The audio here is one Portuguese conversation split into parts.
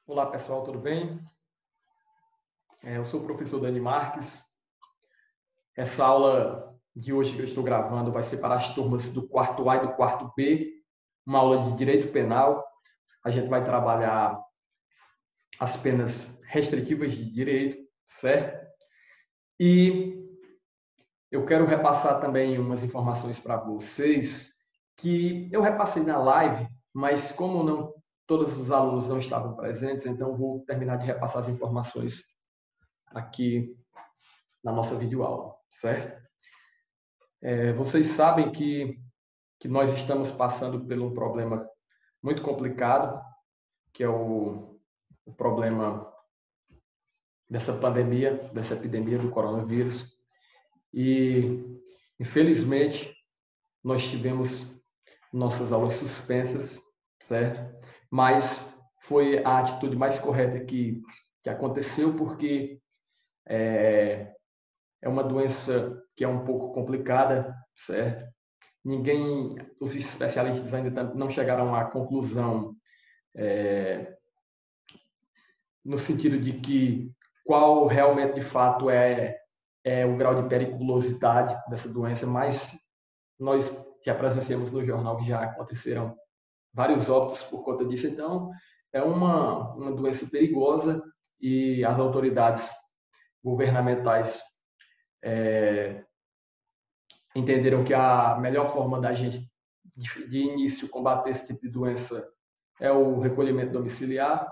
Olá pessoal, tudo bem? Eu sou o professor Dani Marques. Essa aula de hoje que eu estou gravando vai ser para as turmas do quarto A e do quarto B, uma aula de direito penal. A gente vai trabalhar as penas restritivas de direito, certo? E eu quero repassar também umas informações para vocês que eu repassei na live, mas como não todos os alunos não estavam presentes, então vou terminar de repassar as informações aqui na nossa videoaula, certo? Vocês sabem que nós estamos passando por um problema muito complicado, que é o problema dessa pandemia, dessa epidemia do coronavírus. E, infelizmente, nós tivemos nossas aulas suspensas, certo? Mas foi a atitude mais correta que aconteceu, porque é uma doença que é um pouco complicada, certo? Os especialistas ainda não chegaram à conclusão no sentido de que qual realmente de fato é o grau de periculosidade dessa doença, mas nós já presenciamos no jornal que já aconteceram vários óbitos por conta disso, então é uma doença perigosa e as autoridades governamentais entenderam que a melhor forma da gente de início combater esse tipo de doença é o recolhimento domiciliar.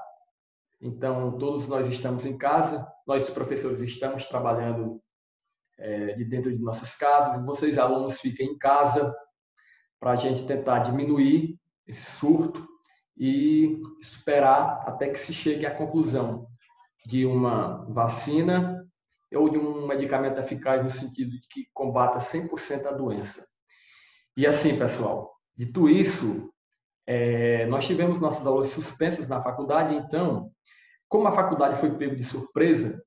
Então, todos nós estamos em casa, nós professores estamos trabalhando de dentro de nossas casas, e vocês alunos fiquem em casa para a gente tentar diminuir esse surto e esperar até que se chegue à conclusão de uma vacina ou de um medicamento eficaz no sentido de que combata 100% a doença. E assim, pessoal, dito isso, nós tivemos nossas aulas suspensas na faculdade, então, como a faculdade foi pego de surpresa,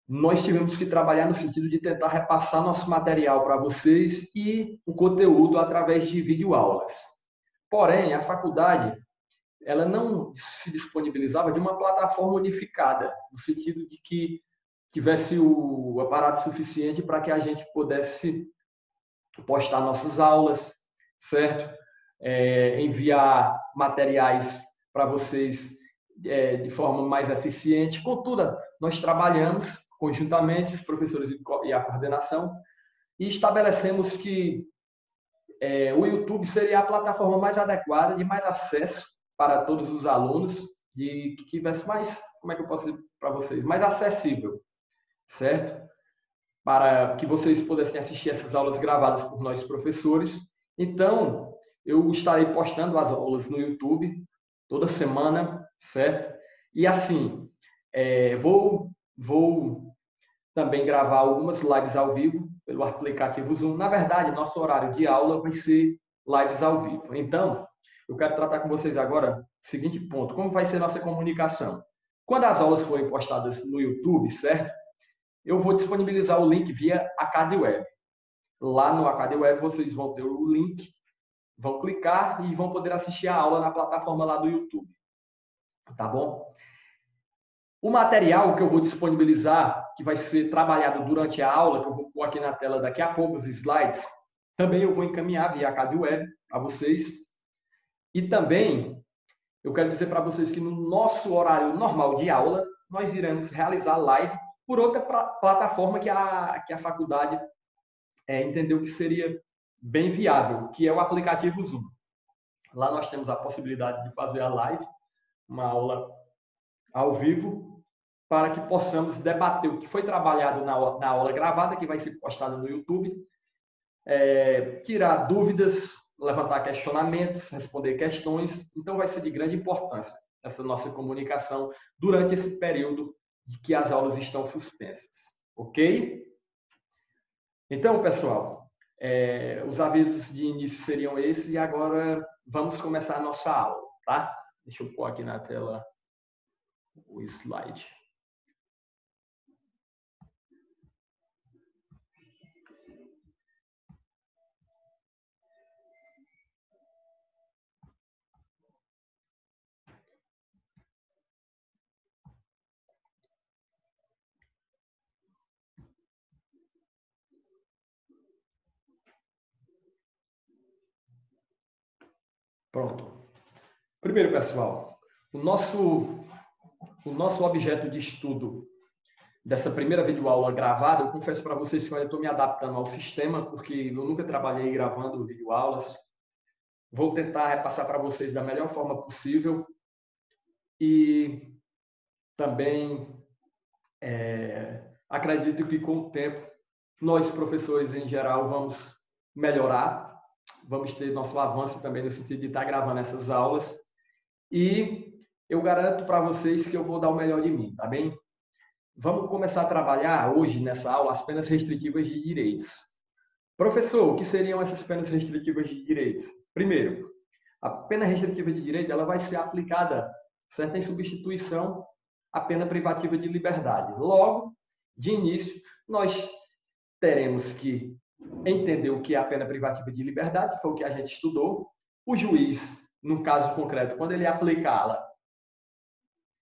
nós tivemos que trabalhar no sentido de tentar repassar nosso material para vocês e o conteúdo através de videoaulas. Porém, a faculdade ela não se disponibilizava de uma plataforma unificada, no sentido de que tivesse o aparato suficiente para que a gente pudesse postar nossas aulas, certo? Enviar materiais para vocês de forma mais eficiente. Contudo, nós trabalhamos conjuntamente, os professores e a coordenação, e estabelecemos que o YouTube seria a plataforma mais adequada, de mais acesso para todos os alunos, e que tivesse mais, como é que eu posso dizer para vocês, mais acessível, certo? Para que vocês pudessem assistir essas aulas gravadas por nós professores. Então, eu estarei postando as aulas no YouTube toda semana, certo? E assim, vou também gravar algumas lives ao vivo pelo aplicativo Zoom. Na verdade, nosso horário de aula vai ser lives ao vivo. Então, eu quero tratar com vocês agora o seguinte ponto: como vai ser nossa comunicação? Quando as aulas forem postadas no YouTube, certo? Eu vou disponibilizar o link via AcadWeb. Lá no AcadWeb vocês vão ter o link, vão clicar e vão poder assistir a aula na plataforma lá do YouTube. Tá bom? O material que eu vou disponibilizar, que vai ser trabalhado durante a aula, que eu vou pôr aqui na tela daqui a pouco os slides, também eu vou encaminhar via AcadWeb para vocês. E também eu quero dizer para vocês que no nosso horário normal de aula, nós iremos realizar live por outra plataforma que a faculdade entendeu que seria bem viável, que é o aplicativo Zoom. Lá nós temos a possibilidade de fazer a live, uma aula ao vivo, para que possamos debater o que foi trabalhado na aula gravada, que vai ser postada no YouTube, tirar dúvidas, levantar questionamentos, responder questões. Então, vai ser de grande importância essa nossa comunicação durante esse período de que as aulas estão suspensas. Ok? Então, pessoal, os avisos de início seriam esses e agora vamos começar a nossa aula, tá? Deixa eu pôr aqui na tela o slide. Pronto. Primeiro, pessoal, o nosso objeto de estudo dessa primeira videoaula gravada, eu confesso para vocês que eu estou me adaptando ao sistema, porque eu nunca trabalhei gravando videoaulas. Vou tentar repassar para vocês da melhor forma possível e também acredito que com o tempo nós, professores em geral, vamos melhorar, vamos ter nosso avanço também no sentido de estar gravando essas aulas e eu garanto para vocês que eu vou dar o melhor de mim, tá bem? Vamos começar a trabalhar hoje nessa aula as penas restritivas de direitos. Professor, o que seriam essas penas restritivas de direitos? Primeiro, a pena restritiva de direito ela vai ser aplicada, certo, em substituição à pena privativa de liberdade. Logo, de início, nós teremos que entender o que é a pena privativa de liberdade, que foi o que a gente estudou. O juiz, no caso concreto, quando ele aplicá-la,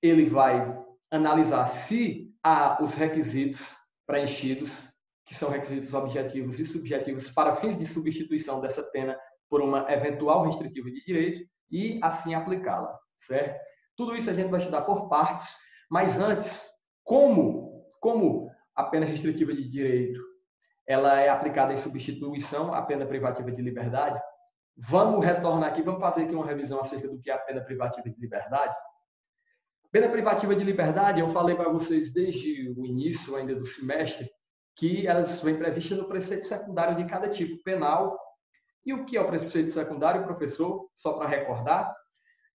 ele vai analisar se há os requisitos preenchidos, que são requisitos objetivos e subjetivos para fins de substituição dessa pena por uma eventual restritiva de direito e assim aplicá-la, certo? Tudo isso a gente vai estudar por partes, mas antes, como a pena restritiva de direito ela é aplicada em substituição à pena privativa de liberdade, vamos retornar aqui, vamos fazer aqui uma revisão acerca do que é a pena privativa de liberdade. Pena privativa de liberdade, eu falei para vocês desde o início ainda do semestre, que elas vêm previstas no preceito secundário de cada tipo penal. E o que é o preceito secundário, professor? Só para recordar,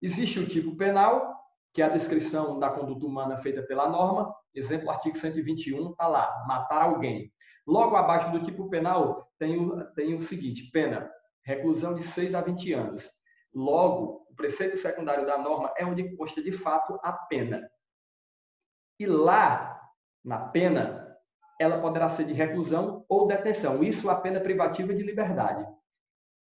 existe o tipo penal, que é a descrição da conduta humana feita pela norma. Exemplo, artigo 121, está lá, matar alguém. Logo abaixo do tipo penal tem o seguinte, pena, reclusão de 6 a 20 anos. Logo, o preceito secundário da norma é onde consta de fato a pena. E lá, na pena, ela poderá ser de reclusão ou detenção. Isso a pena privativa de liberdade.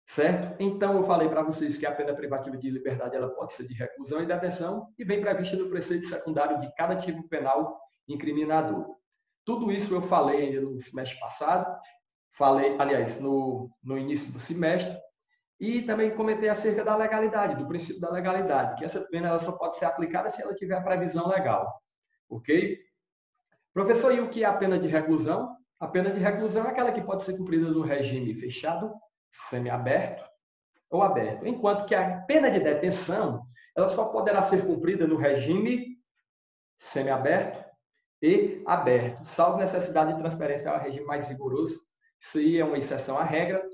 Certo? Então, eu falei para vocês que a pena privativa de liberdade ela pode ser de reclusão e detenção e vem prevista no preceito secundário de cada tipo penal incriminador. Tudo isso eu falei ainda no semestre passado, falei, aliás, no início do semestre, e também comentei acerca da legalidade, do princípio da legalidade, que essa pena ela só pode ser aplicada se ela tiver a previsão legal. Ok? Professor, e o que é a pena de reclusão? A pena de reclusão é aquela que pode ser cumprida no regime fechado, semiaberto ou aberto, enquanto que a pena de detenção ela só poderá ser cumprida no regime semiaberto e aberto, salvo necessidade de transferência ao regime mais rigoroso. Isso aí é uma exceção à regra,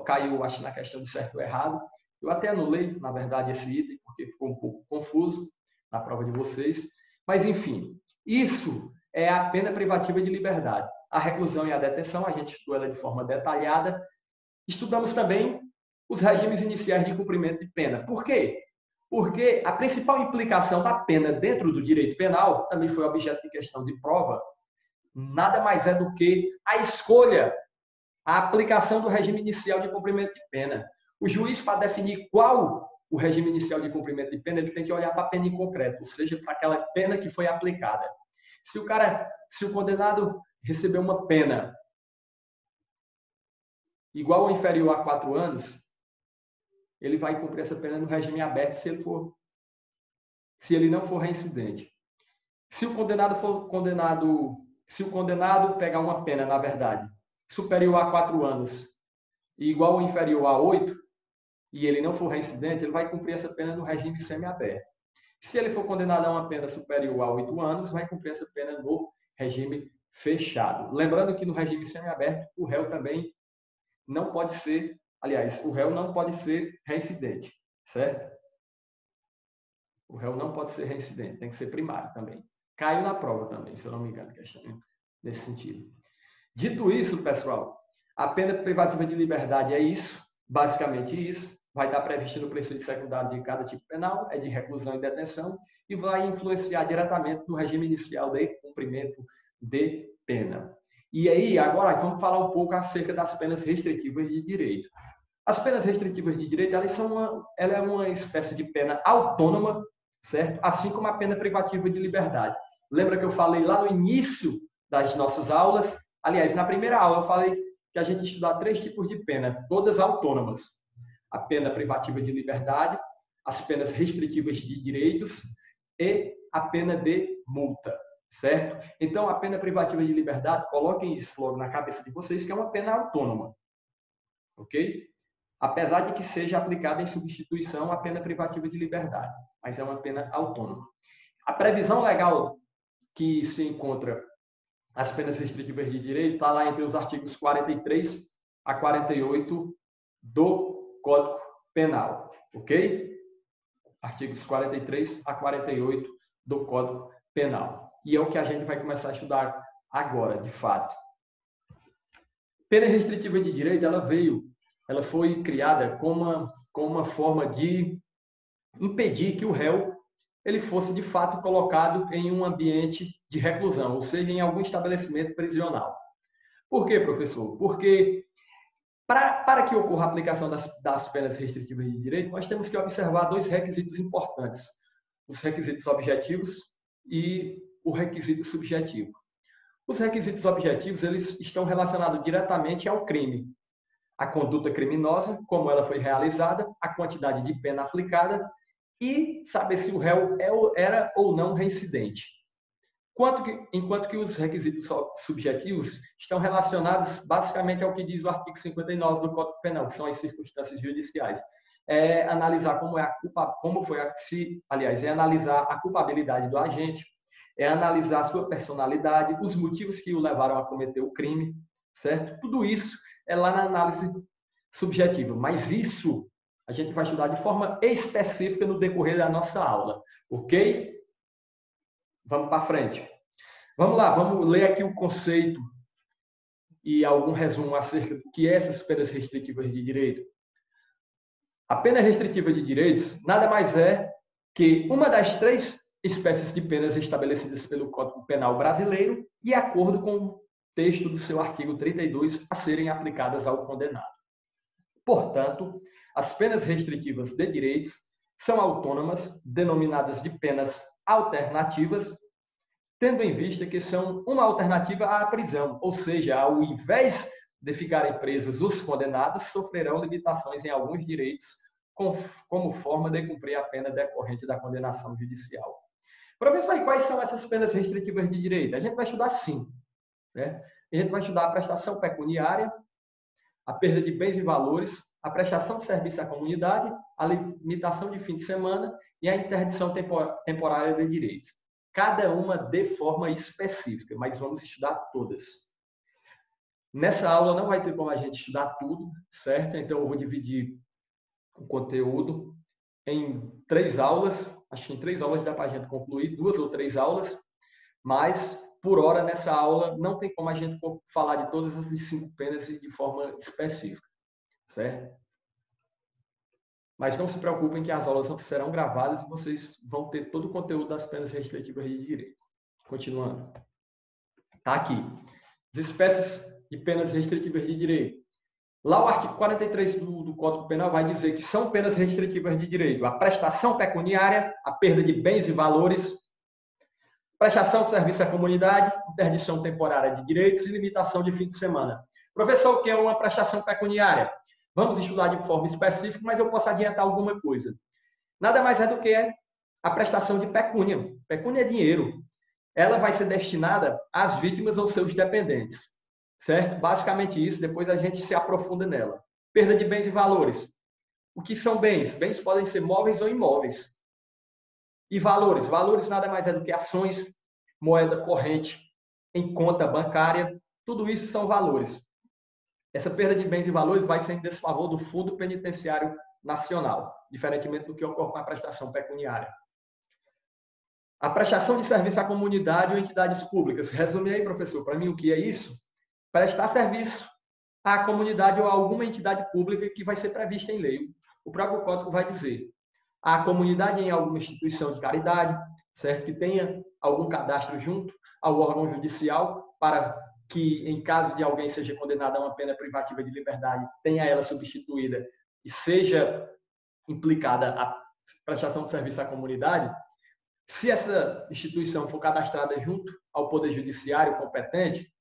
caiu, acho, na questão de certo ou errado. Eu até anulei, na verdade, esse item, porque ficou um pouco confuso na prova de vocês. Mas, enfim, isso é a pena privativa de liberdade. A reclusão e a detenção, a gente estudou ela de forma detalhada. Estudamos também os regimes iniciais de cumprimento de pena. Por quê? Porque a principal implicação da pena dentro do direito penal, também foi objeto de questão de prova, nada mais é do que a escolha, a aplicação do regime inicial de cumprimento de pena. O juiz, para definir qual o regime inicial de cumprimento de pena, ele tem que olhar para a pena em concreto, ou seja, para aquela pena que foi aplicada. Se o condenado recebeu uma pena igual ou inferior a 4 anos, ele vai cumprir essa pena no regime aberto se ele não for reincidente. Se o condenado pegar uma pena, na verdade, superior a 4 anos e igual ou inferior a 8, e ele não for reincidente, ele vai cumprir essa pena no regime semiaberto. Se ele for condenado a uma pena superior a 8 anos, vai cumprir essa pena no regime fechado. Lembrando que no regime semiaberto, o réu também não pode ser, aliás, o réu não pode ser reincidente, certo? O réu não pode ser reincidente, tem que ser primário também. Caiu na prova também, se eu não me engano, questão nesse sentido. Dito isso, pessoal, a pena privativa de liberdade é isso, basicamente isso, vai estar prevista no preceito secundário de cada tipo penal, é de reclusão e detenção, e vai influenciar diretamente no regime inicial de cumprimento de pena. E aí, agora, vamos falar um pouco acerca das penas restritivas de direito. As penas restritivas de direito, ela é uma espécie de pena autônoma, certo? Assim como a pena privativa de liberdade. Lembra que eu falei lá no início das nossas aulas? Aliás, na primeira aula eu falei que a gente ia estudar 3 tipos de pena, todas autônomas. a pena privativa de liberdade, as penas restritivas de direitos e a pena de multa, certo? Então, a pena privativa de liberdade, coloquem isso logo na cabeça de vocês, que é uma pena autônoma, ok? Apesar de que seja aplicada em substituição à pena privativa de liberdade, mas é uma pena autônoma. A previsão legal que se encontra as penas restritivas de direito está lá entre os artigos 43 a 48 do Código Penal, ok? Artigos 43 a 48 do Código Penal. E é o que a gente vai começar a estudar agora, de fato. Pena restritiva de direito, ela foi criada como uma forma de impedir que o réu ele fosse, de fato, colocado em um ambiente de reclusão, ou seja, em algum estabelecimento prisional. Por quê, professor? Porque, para que ocorra a aplicação das penas restritivas de direito, nós temos que observar dois requisitos importantes: os requisitos objetivos e o requisito subjetivo. Os requisitos objetivos eles estão relacionados diretamente ao crime. A conduta criminosa, como ela foi realizada, a quantidade de pena aplicada e saber se o réu era ou não reincidente. Enquanto que os requisitos subjetivos estão relacionados basicamente ao que diz o artigo 59 do Código Penal, que são as circunstâncias judiciais. É analisar analisar a culpabilidade do agente, é analisar a sua personalidade, os motivos que o levaram a cometer o crime, certo? Tudo isso é lá na análise subjetiva, mas isso a gente vai estudar de forma específica no decorrer da nossa aula, ok? Vamos para frente. Vamos lá, vamos ler aqui o conceito e algum resumo acerca do que é essas penas restritivas de direito. A pena restritiva de direitos nada mais é que uma das três espécies de penas estabelecidas pelo Código Penal brasileiro de acordo com o texto do seu artigo 32 a serem aplicadas ao condenado. Portanto, as penas restritivas de direitos são autônomas, denominadas de penas alternativas, tendo em vista que são uma alternativa à prisão, ou seja, ao invés de ficarem presos, os condenados sofrerão limitações em alguns direitos como forma de cumprir a pena decorrente da condenação judicial. Professor, e quais são essas penas restritivas de direito? A gente vai estudar sim, né? A gente vai estudar a prestação pecuniária, a perda de bens e valores, a prestação de serviço à comunidade, a limitação de fim de semana e a interdição temporária de direitos. Cada uma de forma específica, mas vamos estudar todas. Nessa aula não vai ter como a gente estudar tudo, certo? Então eu vou dividir o conteúdo em 3 aulas. Acho que em 3 aulas dá para a gente concluir, 2 ou 3 aulas, mas por hora nessa aula não tem como a gente falar de todas as 5 penas de forma específica, certo? Mas não se preocupem que as aulas serão gravadas e vocês vão ter todo o conteúdo das penas restritivas de direito. Continuando. Está aqui. As espécies de penas restritivas de direito. Lá o artigo 43 do Código Penal vai dizer que são penas restritivas de direito a prestação pecuniária, a perda de bens e valores, prestação de serviço à comunidade, interdição temporária de direitos e limitação de fim de semana. Professor, o que é uma prestação pecuniária? Vamos estudar de forma específica, mas eu posso adiantar alguma coisa. Nada mais é do que a prestação de pecúnia. Pecúnia é dinheiro. Ela vai ser destinada às vítimas ou seus dependentes. Certo? Basicamente isso, depois a gente se aprofunda nela. Perda de bens e valores. O que são bens? Bens podem ser móveis ou imóveis. E valores? Valores nada mais é do que ações, moeda corrente, em conta bancária. Tudo isso são valores. Essa perda de bens e valores vai ser em desfavor do Fundo Penitenciário Nacional, diferentemente do que ocorre com a prestação pecuniária. A prestação de serviço à comunidade ou entidades públicas. Resume aí, professor, para mim o que é isso? Prestar serviço à comunidade ou a alguma entidade pública que vai ser prevista em lei. O próprio Código vai dizer a comunidade em alguma instituição de caridade, certo? Que tenha algum cadastro junto ao órgão judicial para que, em caso de alguém seja condenado a uma pena privativa de liberdade, tenha ela substituída e seja implicada a prestação de serviço à comunidade. Se essa instituição for cadastrada junto ao Poder Judiciário competente,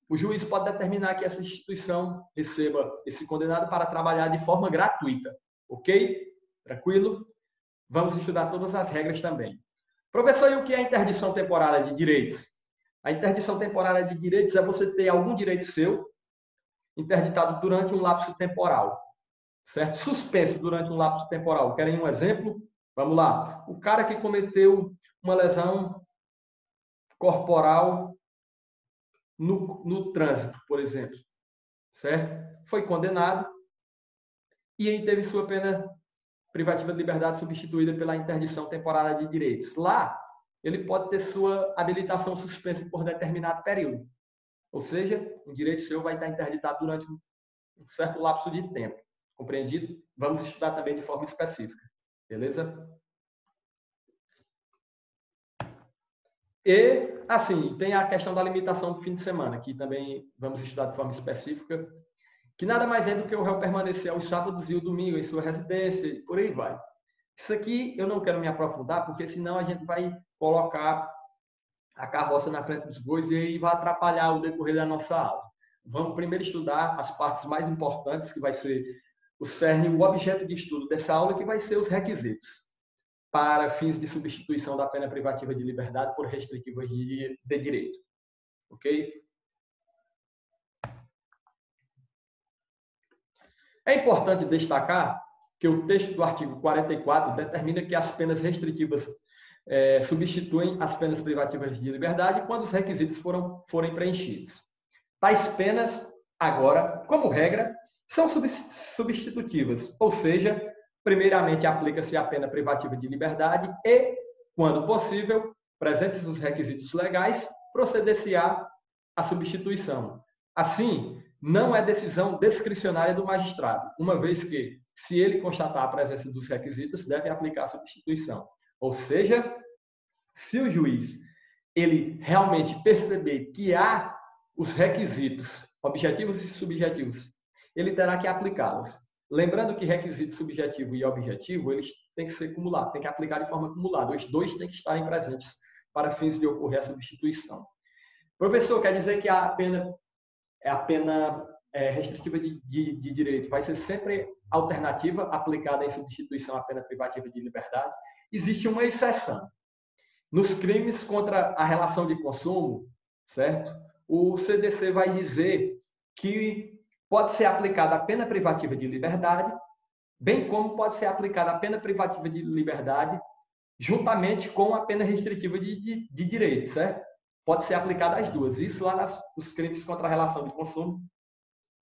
o juiz pode determinar que essa instituição receba esse condenado para trabalhar de forma gratuita. Ok? Tranquilo? Vamos estudar todas as regras também. Professor, e o que é interdição temporária de direitos? A interdição temporária de direitos é você ter algum direito seu interditado durante um lapso temporal, certo? Suspenso durante um lapso temporal. Querem um exemplo? Vamos lá. O cara que cometeu uma lesão corporal no trânsito, por exemplo, certo? Foi condenado e aí teve sua pena privativa de liberdade substituída pela interdição temporária de direitos. Lá, ele pode ter sua habilitação suspensa por determinado período. Ou seja, um direito seu vai estar interditado durante um certo lapso de tempo. Compreendido? Vamos estudar também de forma específica. Beleza? E, assim, tem a questão da limitação do fim de semana, que também vamos estudar de forma específica, que nada mais é do que o réu permanecer aos sábados e o domingo em sua residência, e por aí vai. Isso aqui eu não quero me aprofundar, porque senão a gente vai colocar a carroça na frente dos bois e aí vai atrapalhar o decorrer da nossa aula. Vamos primeiro estudar as partes mais importantes, que vai ser o cerne, o objeto de estudo dessa aula, que vai ser os requisitos para fins de substituição da pena privativa de liberdade por restritivas de direito. Ok? É importante destacar que o texto do artigo 44 determina que as penas restritivas substituem as penas privativas de liberdade quando os requisitos forem preenchidos. Tais penas, agora, como regra, são substitutivas, ou seja, primeiramente aplica-se a pena privativa de liberdade e, quando possível, presentes os requisitos legais, proceder-se-á a substituição. Assim, não é decisão discricionária do magistrado, uma vez que, se ele constatar a presença dos requisitos, deve aplicar a substituição. Ou seja, se o juiz ele realmente perceber que há os requisitos objetivos e subjetivos, ele terá que aplicá-los. Lembrando que requisito subjetivo e objetivo, eles têm que ser cumulados, têm que aplicar de forma acumulada. Os dois têm que estarem presentes para fins de ocorrer a substituição. Professor, quer dizer que a pena restritiva de direito vai ser sempre alternativa aplicada em substituição à pena privativa de liberdade? Existe uma exceção. Nos crimes contra a relação de consumo, certo? O CDC vai dizer que pode ser aplicada a pena privativa de liberdade, bem como pode ser aplicada a pena privativa de liberdade juntamente com a pena restritiva de direito, certo? Pode ser aplicada as duas. Isso lá nos crimes contra a relação de consumo,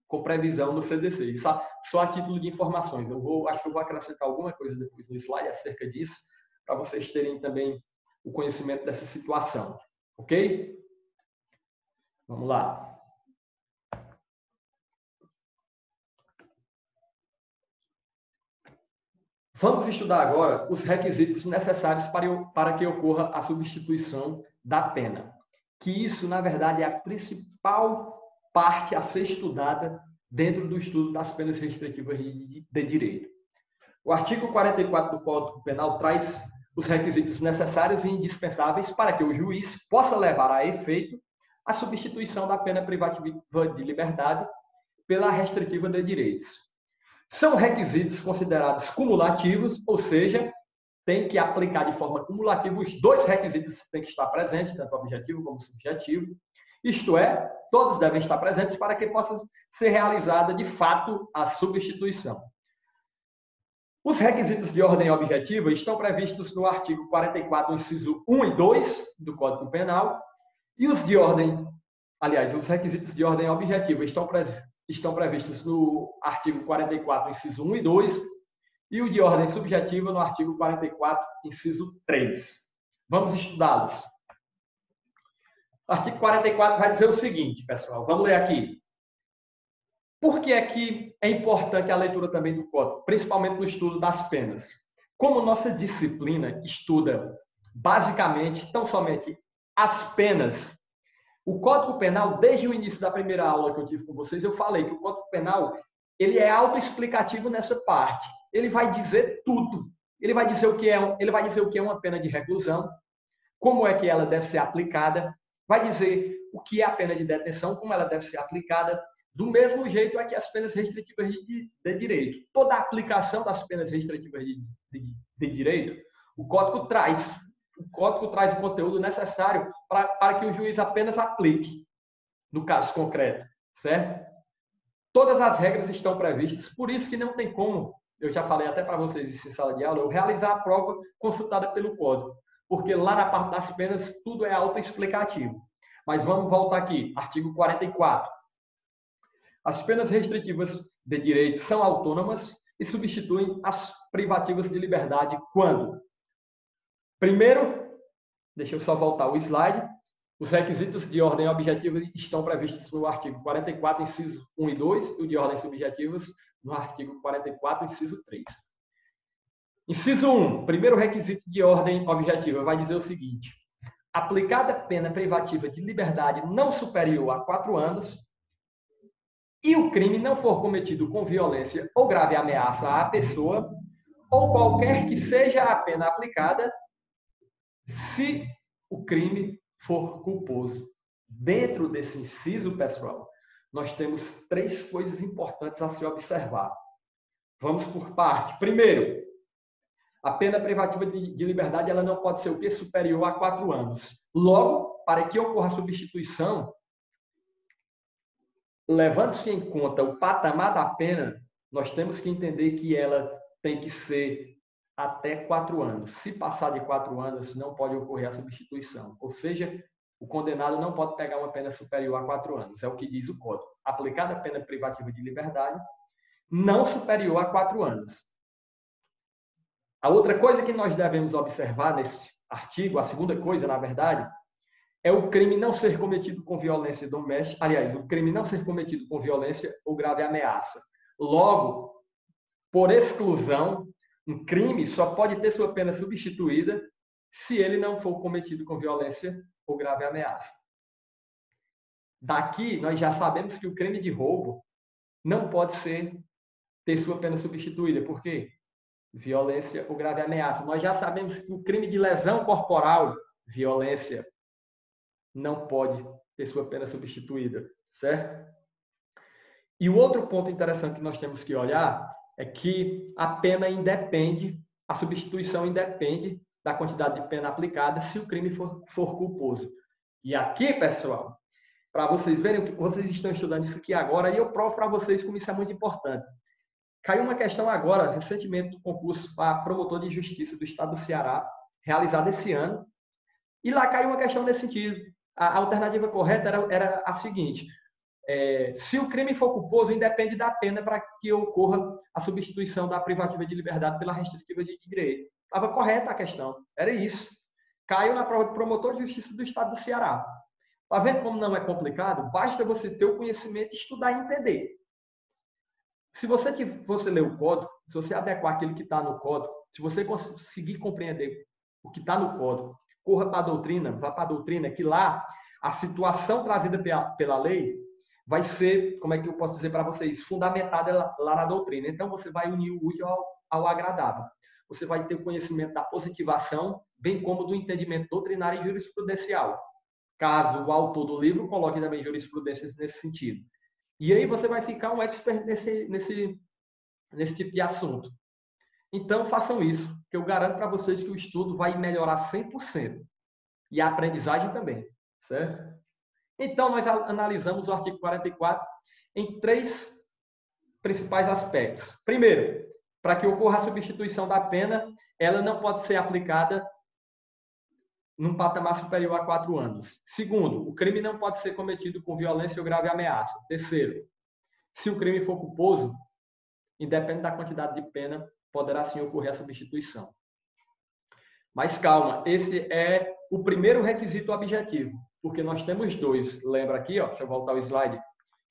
com previsão no CDC. Isso só a título de informações. Acho que eu vou acrescentar alguma coisa depois no slide acerca disso, para vocês terem também o conhecimento dessa situação. Ok? Vamos lá. Vamos estudar agora os requisitos necessários para que ocorra a substituição da pena. Que isso, na verdade, é a principal parte a ser estudada dentro do estudo das penas restritivas de direito. O artigo 44 do Código Penal traz os requisitos necessários e indispensáveis para que o juiz possa levar a efeito a substituição da pena privativa de liberdade pela restritiva de direitos. São requisitos considerados cumulativos, ou seja, tem que aplicar de forma cumulativa os dois requisitos têm que estar presentes, tanto objetivo como subjetivo. Isto é, todos devem estar presentes para que possa ser realizada, de fato, a substituição. Os requisitos de ordem objetiva estão previstos no artigo 44, inciso 1 e 2 do Código Penal, e os requisitos de ordem objetiva estão previstos no artigo 44, inciso 1 e 2, e o de ordem subjetiva no artigo 44, inciso 3. Vamos estudá-los. O artigo 44 vai dizer o seguinte, pessoal, vamos ler aqui. Por que é que é importante a leitura também do Código, principalmente no estudo das penas? Como nossa disciplina estuda basicamente, tão somente as penas, o Código Penal, desde o início da primeira aula que eu tive com vocês, eu falei que o Código Penal ele é autoexplicativo nessa parte. Ele vai dizer tudo. Ele vai dizer o que é uma pena de reclusão, como é que ela deve ser aplicada, vai dizer o que é a pena de detenção, como ela deve ser aplicada, Do mesmo jeito é que as penas restritivas de direito. Toda a aplicação das penas restritivas de direito, o Código traz. O Código traz o conteúdo necessário para que o juiz apenas aplique no caso concreto, certo? Todas as regras estão previstas, por isso que não tem como, eu já falei até para vocês isso em sala de aula, eu realizar a prova consultada pelo Código, porque lá na parte das penas tudo é autoexplicativo. Mas vamos voltar aqui, artigo 44. As penas restritivas de direito são autônomas e substituem as privativas de liberdade quando? Primeiro, deixa eu só voltar o slide. Os requisitos de ordem objetiva estão previstos no artigo 44, inciso 1 e 2, e o de ordem subjetivas no artigo 44, inciso 3. Inciso 1, primeiro requisito de ordem objetiva, vai dizer o seguinte: aplicada pena privativa de liberdade não superior a 4 anos, e o crime não for cometido com violência ou grave ameaça à pessoa, ou qualquer que seja a pena aplicada, se o crime for culposo. Dentro desse inciso, pessoal, nós temos 3 coisas importantes a se observar. Vamos por parte. Primeiro, a pena privativa de liberdade ela não pode ser o quê? Superior a 4 anos. Logo, para que ocorra a substituição, levando-se em conta o patamar da pena, nós temos que entender que ela tem que ser até 4 anos. Se passar de 4 anos, não pode ocorrer a substituição. Ou seja, o condenado não pode pegar uma pena superior a 4 anos. É o que diz o Código. Aplicada a pena privativa de liberdade, não superior a 4 anos. A outra coisa que nós devemos observar nesse artigo, a segunda coisa, na verdade, é o crime não ser cometido com violência doméstica. Aliás, o crime não ser cometido com violência ou grave ameaça. Logo, por exclusão, um crime só pode ter sua pena substituída se ele não for cometido com violência ou grave ameaça. Daqui, nós já sabemos que o crime de roubo não pode ter sua pena substituída. Por quê? Violência ou grave ameaça. Nós já sabemos que o crime de lesão corporal, violência, não pode ter sua pena substituída, certo? E o outro ponto interessante que nós temos que olhar é que a pena independe, a substituição independe da quantidade de pena aplicada se o crime for culposo. E aqui, pessoal, para vocês verem que vocês estão estudando isso aqui agora, e eu provo para vocês como isso é muito importante. Caiu uma questão agora, recentemente, do concurso para promotor de justiça do estado do Ceará, realizado esse ano, e lá caiu uma questão nesse sentido. A alternativa correta era a seguinte: se o crime for culposo, independe da pena para que ocorra a substituição da privativa de liberdade pela restritiva de direito. Estava correta a questão, era isso. Caiu na prova de promotor de justiça do estado do Ceará. Está vendo como não é complicado? Basta você ter o conhecimento, estudar e entender. Se você ler o código, se você adequar aquilo que está no código, se você conseguir compreender o que está no código, corra para a doutrina, vá para a doutrina, que lá a situação trazida pela lei vai ser, como é que eu posso dizer para vocês, fundamentada lá na doutrina. Então, você vai unir o útil ao agradável. Você vai ter o conhecimento da positivação, bem como do entendimento doutrinário e jurisprudencial. Caso o autor do livro coloque também jurisprudência nesse sentido. E aí você vai ficar um expert nesse tipo de assunto. Então, façam isso, que eu garanto para vocês que o estudo vai melhorar 100%. E a aprendizagem também, certo? Então, nós analisamos o artigo 44 em 3 principais aspectos. Primeiro, para que ocorra a substituição da pena, ela não pode ser aplicada num patamar superior a 4 anos. Segundo, o crime não pode ser cometido com violência ou grave ameaça. Terceiro, se o crime for culposo, independente da quantidade de pena, poderá sim ocorrer a substituição. Mas calma, esse é o primeiro requisito objetivo, porque nós temos 2. Lembra aqui, ó, deixa eu voltar ao slide.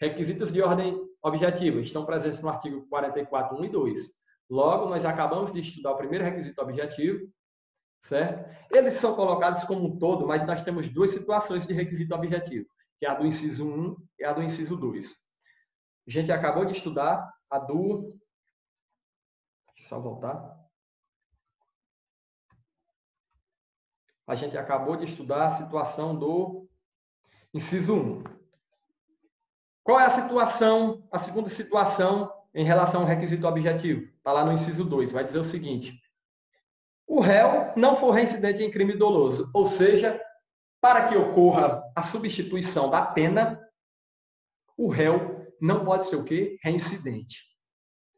Requisitos de ordem objetiva estão presentes no artigo 44, 1 e 2. Logo, nós acabamos de estudar o primeiro requisito objetivo, certo? Eles são colocados como um todo, mas nós temos 2 situações de requisito objetivo, que é a do inciso 1 e a do inciso 2. A gente acabou de estudar a do... Deixa eu só voltar. A gente acabou de estudar a situação do inciso 1. Qual é a situação, a segunda situação em relação ao requisito objetivo? Está lá no inciso 2, vai dizer o seguinte: o réu não for reincidente em crime doloso, ou seja, para que ocorra a substituição da pena, o réu não pode ser o quê? Reincidente.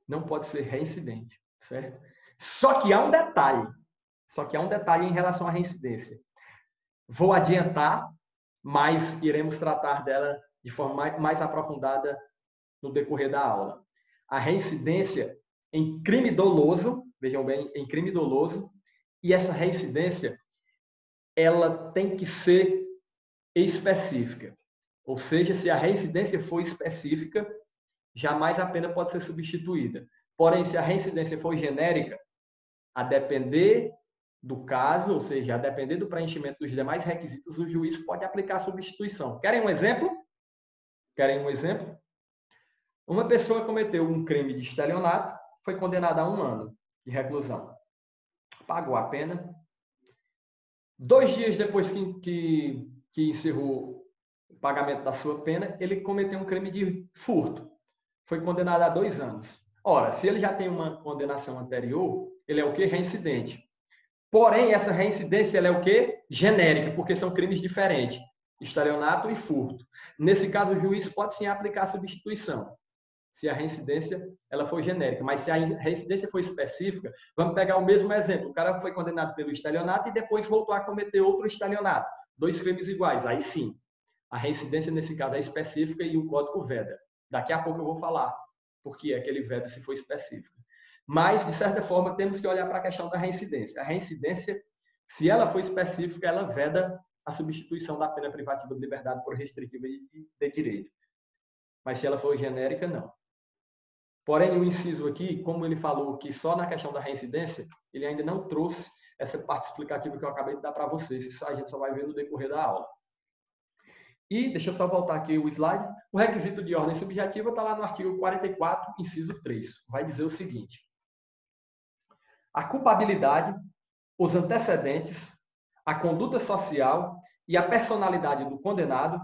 Não pode ser reincidente, certo? Só que há um detalhe em relação à reincidência. Vou adiantar, mas iremos tratar dela de forma mais aprofundada no decorrer da aula. A reincidência em crime doloso, vejam bem, em crime doloso, e essa reincidência, ela tem que ser específica. Ou seja, se a reincidência for específica, jamais a pena pode ser substituída. Porém, se a reincidência for genérica, a depender do caso, ou seja, a depender do preenchimento dos demais requisitos, o juiz pode aplicar a substituição. Querem um exemplo? Uma pessoa cometeu um crime de estelionato, foi condenada a 1 ano de reclusão. Pagou a pena. 2 dias depois que encerrou o pagamento da sua pena, ele cometeu um crime de furto. Foi condenado a 2 anos. Ora, se ele já tem uma condenação anterior, ele é o quê? Reincidente. Porém, essa reincidência ela é o quê? Genérica, porque são crimes diferentes. Estelionato e furto. Nesse caso, o juiz pode sim aplicar a substituição, se a reincidência ela for genérica. Mas se a reincidência for específica, vamos pegar o mesmo exemplo. O cara foi condenado pelo estelionato e depois voltou a cometer outro estelionato. 2 crimes iguais. Aí sim, a reincidência nesse caso é específica e o código veda. Daqui a pouco eu vou falar porque é que ele veda se for específico. Mas, de certa forma, temos que olhar para a questão da reincidência. A reincidência, se ela for específica, ela veda a substituição da pena privativa de liberdade por restritiva de direito. Mas se ela for genérica, não. Porém, o inciso aqui, como ele falou que só na questão da reincidência, ele ainda não trouxe essa parte explicativa que eu acabei de dar para vocês. Isso a gente só vai ver no decorrer da aula. E, deixa eu só voltar aqui o slide, o requisito de ordem subjetiva está lá no artigo 44, inciso 3. Vai dizer o seguinte: a culpabilidade, os antecedentes, a conduta social e a personalidade do condenado,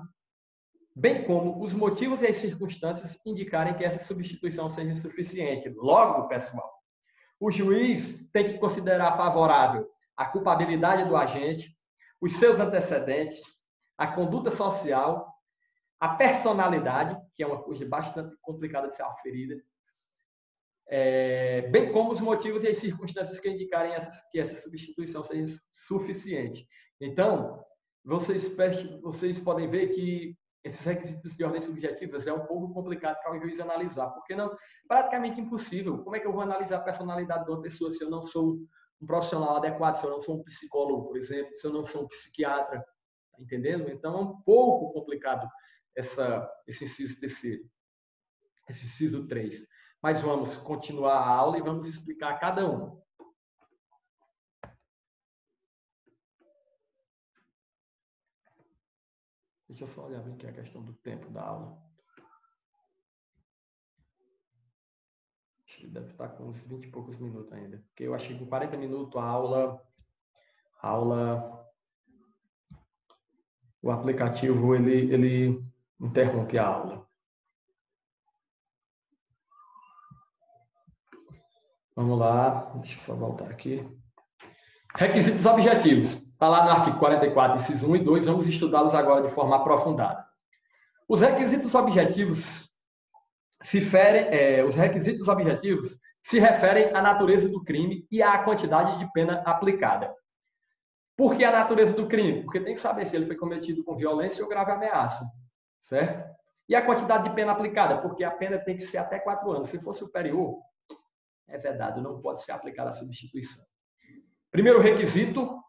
bem como os motivos e as circunstâncias indicarem que essa substituição seja suficiente. Logo, pessoal, o juiz tem que considerar favorável a culpabilidade do agente, os seus antecedentes, a conduta social, a personalidade, que é uma coisa bastante complicada de ser aferida, bem como os motivos e as circunstâncias que indicarem que essa substituição seja suficiente. Então, vocês podem ver que esses requisitos de ordem subjetivas é um pouco complicado para o juiz analisar, porque não, praticamente impossível. Como é que eu vou analisar a personalidade de uma pessoa se eu não sou um profissional adequado, se eu não sou um psicólogo, por exemplo, se eu não sou um psiquiatra? Tá entendendo? Então, é um pouco complicado esse inciso terceiro, esse inciso 3. Mas vamos continuar a aula e vamos explicar cada um. Deixa eu só olhar bem aqui a questão do tempo da aula. Acho que deve estar com uns 20 e poucos minutos ainda. Porque eu achei que com 40 minutos a aula o aplicativo ele interrompe a aula. Vamos lá, deixa eu só voltar aqui. Requisitos objetivos. Está lá no artigo 44, inciso 1 e 2. Vamos estudá-los agora de forma aprofundada. Os requisitos objetivos se referem à natureza do crime e à quantidade de pena aplicada. Por que a natureza do crime? Porque tem que saber se ele foi cometido com violência ou grave ameaça, certo? E a quantidade de pena aplicada? Porque a pena tem que ser até 4 anos. Se for superior, é vedado, não pode ser aplicada a substituição. Primeiro requisito,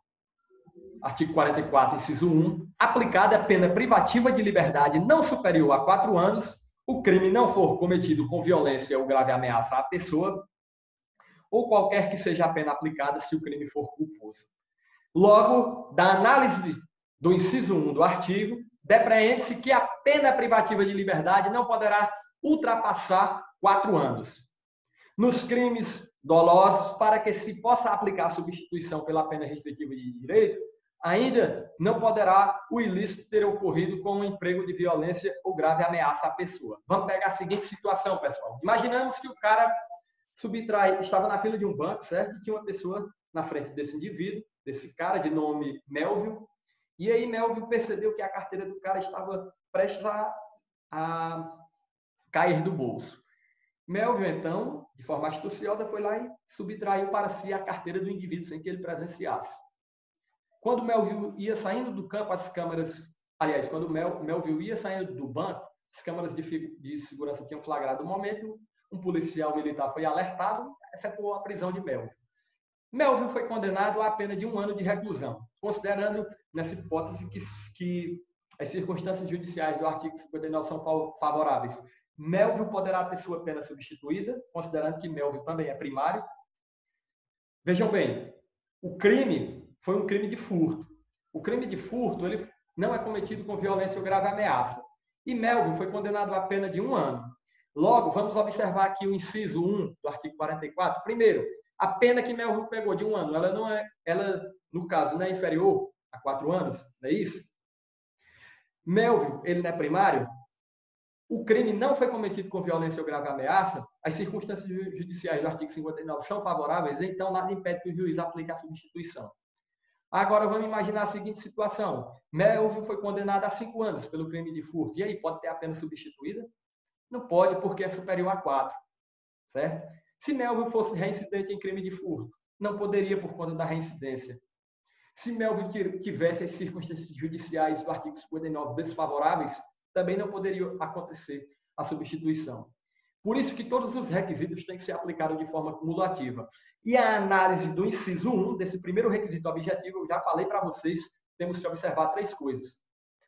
artigo 44, inciso 1, aplicada a pena privativa de liberdade não superior a 4 anos, o crime não for cometido com violência ou grave ameaça à pessoa, ou qualquer que seja a pena aplicada se o crime for culposo. Logo, da análise do inciso 1 do artigo, depreende-se que a pena privativa de liberdade não poderá ultrapassar 4 anos. Nos crimes dolosos, para que se possa aplicar a substituição pela pena restritiva de direito, ainda não poderá o ilícito ter ocorrido com um emprego de violência ou grave ameaça à pessoa. Vamos pegar a seguinte situação, pessoal. Imaginamos que o cara estava na fila de um banco, certo? E tinha uma pessoa na frente desse indivíduo, desse cara de nome Melville, e aí Melville percebeu que a carteira do cara estava prestes a cair do bolso. Melville, então, de forma astuciosa, foi lá e subtraiu para si a carteira do indivíduo sem que ele presenciasse. Quando Melville ia saindo do campo, as câmeras... Aliás, quando Melville ia saindo do banco, as câmeras de segurança tinham flagrado o momento, um policial militar foi alertado e efetuou a prisão de Melville. Melville foi condenado à pena de 1 ano de reclusão, considerando, nessa hipótese, que as circunstâncias judiciais do artigo 59 são favoráveis. Melville poderá ter sua pena substituída, considerando que Melville também é primário. Vejam bem, o crime foi um crime de furto. O crime de furto ele não é cometido com violência ou grave ameaça. E Melville foi condenado à pena de 1 ano. Logo, vamos observar aqui o inciso 1 do artigo 44. Primeiro, a pena que Melville pegou de 1 ano, ela, no caso, não é inferior a 4 anos, não é isso? Melville, ele não é primário? O crime não foi cometido com violência ou grave ameaça, as circunstâncias judiciais do artigo 59 são favoráveis, então nada impede que o juiz aplique a substituição. Agora vamos imaginar a seguinte situação. Melville foi condenado a 5 anos pelo crime de furto. E aí, pode ter a pena substituída? Não pode, porque é superior a 4. Certo? Se Melville fosse reincidente em crime de furto, não poderia por conta da reincidência. Se Melville tivesse as circunstâncias judiciais do artigo 59 desfavoráveis, também não poderia acontecer a substituição. Por isso que todos os requisitos têm que ser aplicados de forma cumulativa. E a análise do inciso 1, desse primeiro requisito objetivo, eu já falei para vocês, temos que observar 3 coisas.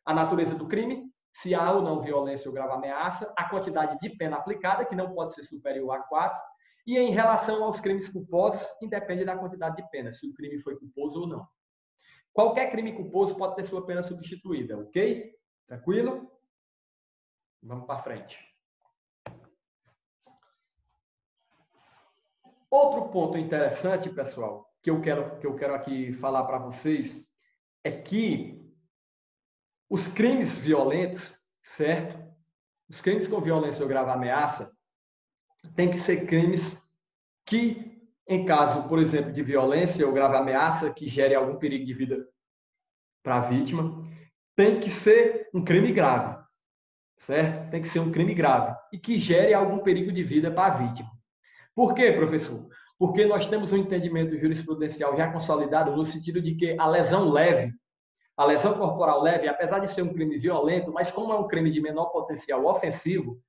A natureza do crime, se há ou não violência ou grave ameaça, a quantidade de pena aplicada, que não pode ser superior a 4, e em relação aos crimes culposos, independe da quantidade de pena, se o crime foi culposo ou não. Qualquer crime culposo pode ter sua pena substituída, ok? Tranquilo? Vamos para frente. Outro ponto interessante, pessoal, que eu quero aqui falar para vocês, é que os crimes violentos, certo? Os crimes com violência ou grave ameaça têm que ser crimes que, em caso, por exemplo, de violência ou grave ameaça, que gere algum perigo de vida para a vítima, tem que ser um crime grave, certo? Tem que ser um crime grave e que gere algum perigo de vida para a vítima. Por quê, professor? Porque nós temos um entendimento jurisprudencial já consolidado no sentido de que a lesão leve, a lesão corporal leve, apesar de ser um crime violento, mas como é um crime de menor potencial ofensivo,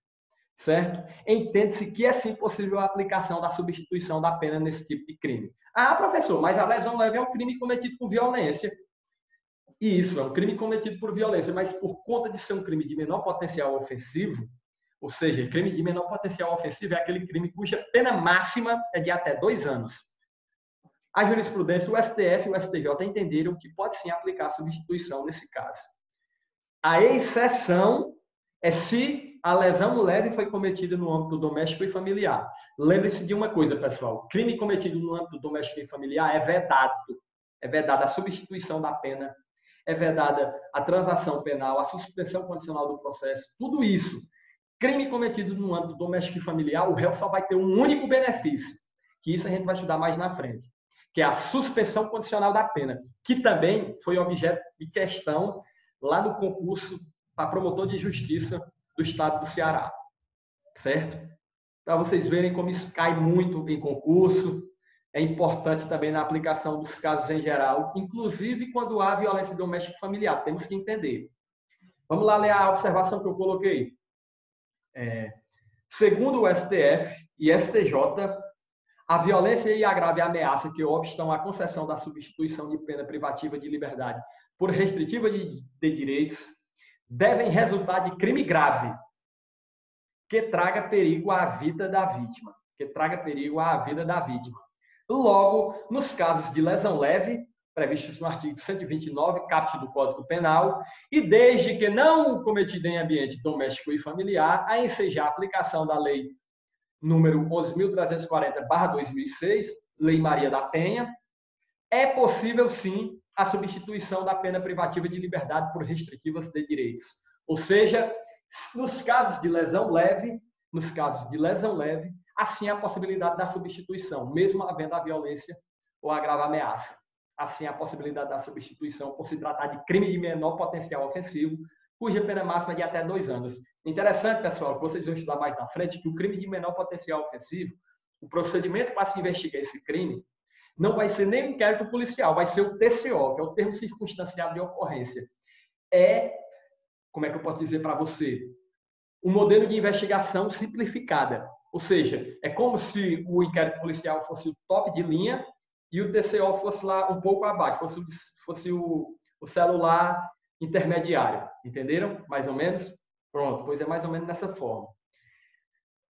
certo? Entende-se que é sim possível a aplicação da substituição da pena nesse tipo de crime. Ah, professor, mas a lesão leve é um crime cometido por violência. E isso é um crime cometido por violência, mas por conta de ser um crime de menor potencial ofensivo, ou seja, crime de menor potencial ofensivo é aquele crime cuja pena máxima é de até 2 anos. A jurisprudência, o STF e o STJ entenderam que pode sim aplicar a substituição nesse caso. A exceção é se a lesão leve foi cometida no âmbito doméstico e familiar. Lembre-se de uma coisa, pessoal. Crime cometido no âmbito doméstico e familiar é vedado. É vedada a substituição da pena, é vedada a transação penal, a suspensão condicional do processo, tudo isso. Crime cometido no âmbito doméstico e familiar, o réu só vai ter um único benefício, que isso a gente vai estudar mais na frente, que é a suspensão condicional da pena, que também foi objeto de questão lá no concurso para promotor de justiça do estado do Ceará, certo? Para vocês verem como isso cai muito em concurso, é importante também na aplicação dos casos em geral, inclusive quando há violência doméstica e familiar, temos que entender. Vamos lá ler a observação que eu coloquei. Segundo o STF e STJ, a violência e a grave ameaça que obstam à concessão da substituição de pena privativa de liberdade por restritiva de direitos devem resultar de crime grave que traga perigo à vida da vítima. Logo, nos casos de lesão leve, previstos no artigo 129, caput do Código Penal, e desde que não cometida em ambiente doméstico e familiar, a ensejar a aplicação da Lei número 11.340/2006, Lei Maria da Penha, é possível, sim, a substituição da pena privativa de liberdade por restritivas de direitos. Ou seja, nos casos de lesão leve, assim a possibilidade da substituição, mesmo havendo a violência ou a grave ameaça. Assim a possibilidade da substituição por se tratar de crime de menor potencial ofensivo, cuja pena máxima é de até 2 anos. Interessante, pessoal, que vocês vão estudar mais na frente, que o crime de menor potencial ofensivo, o procedimento para se investigar esse crime, não vai ser nem o inquérito policial, vai ser o TCO, que é o termo circunstanciado de ocorrência. Como é que eu posso dizer para você? Um modelo de investigação simplificada. Ou seja, é como se o inquérito policial fosse o top de linha e o TCO fosse lá um pouco abaixo, fosse o celular intermediário. Entenderam? Mais ou menos? Pronto, pois é mais ou menos dessa forma.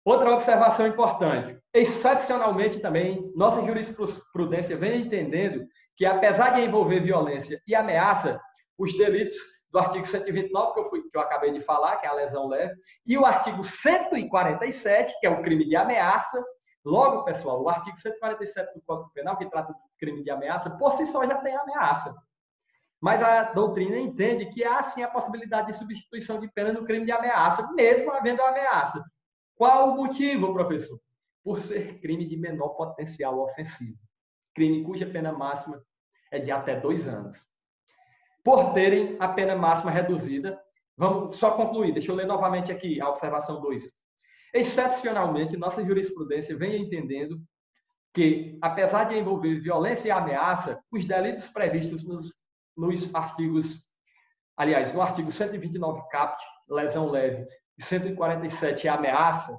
Outra observação importante. Excepcionalmente também, nossa jurisprudência vem entendendo que, apesar de envolver violência e ameaça, os delitos do artigo 129, que eu acabei de falar, que é a lesão leve, e o artigo 147, que é o crime de ameaça. Logo, pessoal, o artigo 147 do Código Penal, que trata do crime de ameaça, por si só já tem ameaça. Mas a doutrina entende que há, sim, a possibilidade de substituição de pena no crime de ameaça, mesmo havendo ameaça. Qual o motivo, professor? Por ser crime de menor potencial ofensivo. Crime cuja pena máxima é de até 2 anos. Por terem a pena máxima reduzida, vamos só concluir, deixa eu ler novamente aqui a observação 2. Excepcionalmente, nossa jurisprudência vem entendendo que, apesar de envolver violência e ameaça, os delitos previstos nos artigos, aliás, no artigo 129 caput, lesão leve, e 147 ameaça,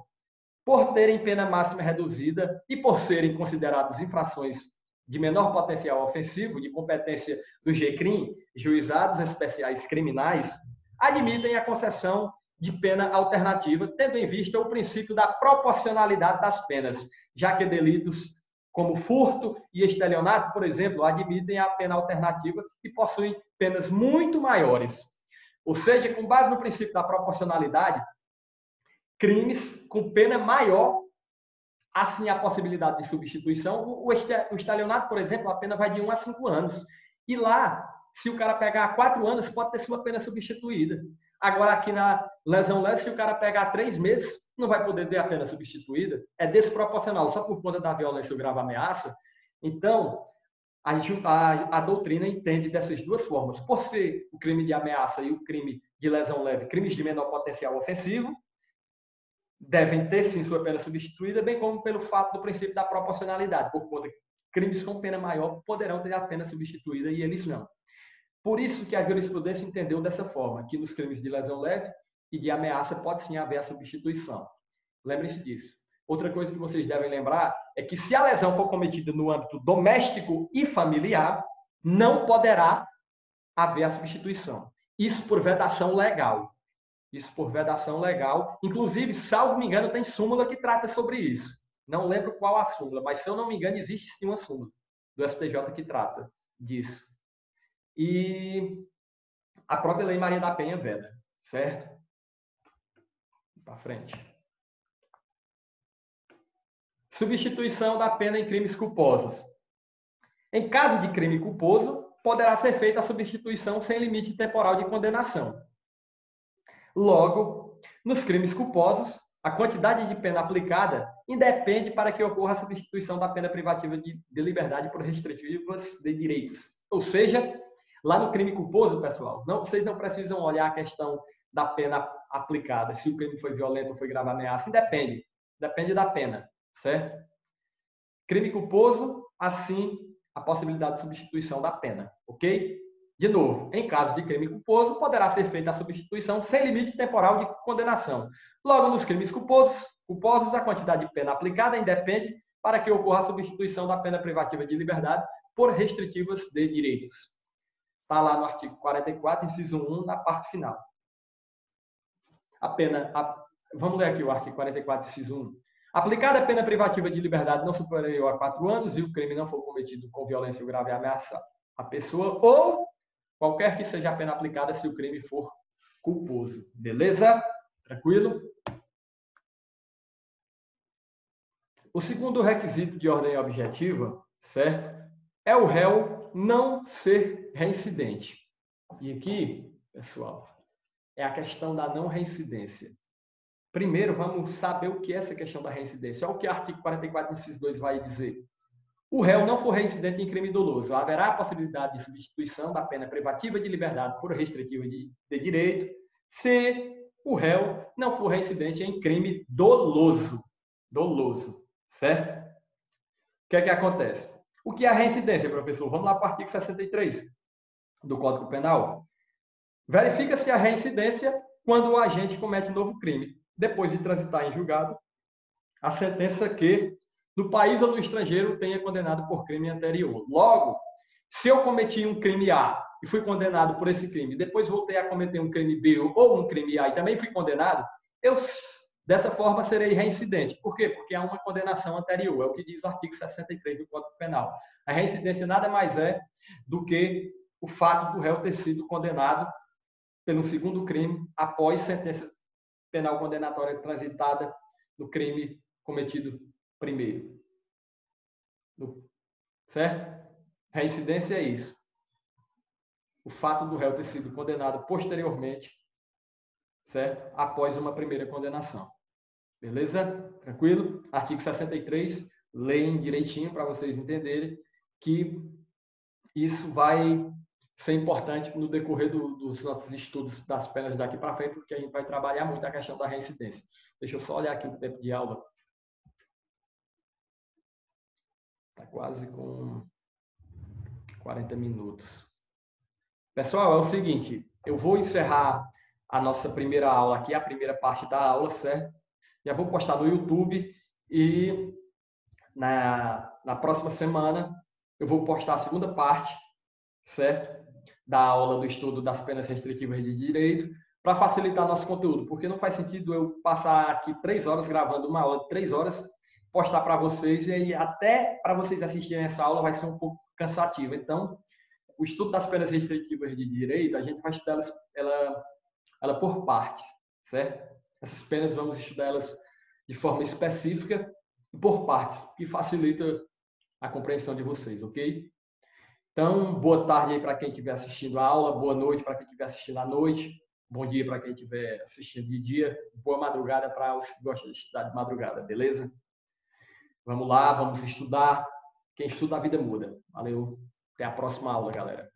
por terem pena máxima reduzida e por serem considerados infrações de menor potencial ofensivo, de competência do GCRIM, Juizados Especiais Criminais, admitem a concessão de pena alternativa, tendo em vista o princípio da proporcionalidade das penas, já que delitos como furto e estelionato, por exemplo, admitem a pena alternativa e possuem penas muito maiores. Ou seja, com base no princípio da proporcionalidade, crimes com pena maior, assim a possibilidade de substituição. O estelionato, por exemplo, a pena vai de 1 a 5 anos. E lá, se o cara pegar 4 anos, pode ter sua pena substituída. Agora, aqui na lesão leve, se o cara pegar 3 meses, não vai poder ter a pena substituída. É desproporcional, só por conta da violência ou grave ameaça. Então, a doutrina entende dessas duas formas. Por ser o crime de ameaça e o crime de lesão leve, crimes de menor potencial ofensivo, devem ter, sim, sua pena substituída, bem como pelo fato do princípio da proporcionalidade, por conta que crimes com pena maior poderão ter a pena substituída e eles não. Por isso que a jurisprudência entendeu dessa forma, que nos crimes de lesão leve e de ameaça pode sim haver a substituição. Lembrem-se disso. Outra coisa que vocês devem lembrar é que se a lesão for cometida no âmbito doméstico e familiar, não poderá haver a substituição. Isso por vedação legal. Inclusive, salvo me engano, tem súmula que trata sobre isso. Não lembro qual a súmula, mas se eu não me engano, existe sim uma súmula do STJ que trata disso. E a própria Lei Maria da Penha veda, certo? Para frente. Substituição da pena em crimes culposos. Em caso de crime culposo, poderá ser feita a substituição sem limite temporal de condenação. Logo, nos crimes culposos, a quantidade de pena aplicada independe para que ocorra a substituição da pena privativa de liberdade por restritivas de direitos. Ou seja, lá no crime culposo, pessoal, vocês não precisam olhar a questão da pena aplicada, se o crime foi violento ou foi grave ameaça, independe. Depende da pena, certo? Crime culposo, assim, a possibilidade de substituição da pena, ok? De novo, em caso de crime culposo, poderá ser feita a substituição sem limite temporal de condenação. Logo, nos crimes culposos, a quantidade de pena aplicada independe para que ocorra a substituição da pena privativa de liberdade por restritivas de direitos. Está lá no artigo 44, inciso 1, na parte final. Vamos ler aqui o artigo 44, inciso 1. Aplicada a pena privativa de liberdade não superior a 4 anos e o crime não for cometido com violência ou grave ameaça à pessoa ou qualquer que seja a pena aplicada se o crime for culposo. Beleza? Tranquilo? O segundo requisito de ordem objetiva, certo? É o réu não ser reincidente. E aqui, pessoal, é a questão da não reincidência. Primeiro, vamos saber o que é essa questão da reincidência. Olha o que o artigo 44, inciso 2 vai dizer. O réu não for reincidente em crime doloso, haverá a possibilidade de substituição da pena privativa de liberdade por restritiva de direito, se o réu não for reincidente em crime doloso. Doloso, certo? O que é que acontece? O que é a reincidência, professor? Vamos lá para o artigo 63 do Código Penal. Verifica-se a reincidência quando o agente comete novo crime, depois de transitar em julgado a sentença que, no país ou no estrangeiro, tenha condenado por crime anterior. Logo, se eu cometi um crime A e fui condenado por esse crime, depois voltei a cometer um crime B ou um crime A e também fui condenado, eu, dessa forma, serei reincidente. Por quê? Porque há uma condenação anterior. É o que diz o artigo 63 do Código Penal. A reincidência nada mais é do que o fato do réu ter sido condenado pelo segundo crime após sentença penal condenatória transitada no crime cometido primeiro. Certo? Reincidência é isso. O fato do réu ter sido condenado posteriormente, certo? Após uma primeira condenação. Beleza? Tranquilo? Artigo 63, leem direitinho para vocês entenderem que isso vai ser importante no decorrer dos nossos estudos das penas daqui para frente, porque a gente vai trabalhar muito a questão da reincidência. Deixa eu só olhar aqui o tempo de aula. Está quase com 40 minutos. Pessoal, é o seguinte, eu vou encerrar a nossa primeira aula aqui, a primeira parte da aula, certo? Já vou postar no YouTube e na próxima semana eu vou postar a segunda parte, certo? Da aula do estudo das penas restritivas de direito, para facilitar nosso conteúdo, porque não faz sentido eu passar aqui 3 horas gravando uma aula de 3 horas, postar para vocês, e aí até para vocês assistirem essa aula vai ser um pouco cansativo. Então, o estudo das penas restritivas de direito, a gente vai estudar ela por parte, certo? Essas penas vamos estudar elas de forma específica e por partes, que facilita a compreensão de vocês, ok? Então, boa tarde aí para quem estiver assistindo a aula, boa noite para quem estiver assistindo à noite, bom dia para quem estiver assistindo de dia, boa madrugada para os que gostam de estudar de madrugada, beleza? Vamos lá, vamos estudar. Quem estuda, a vida muda. Valeu, até a próxima aula, galera.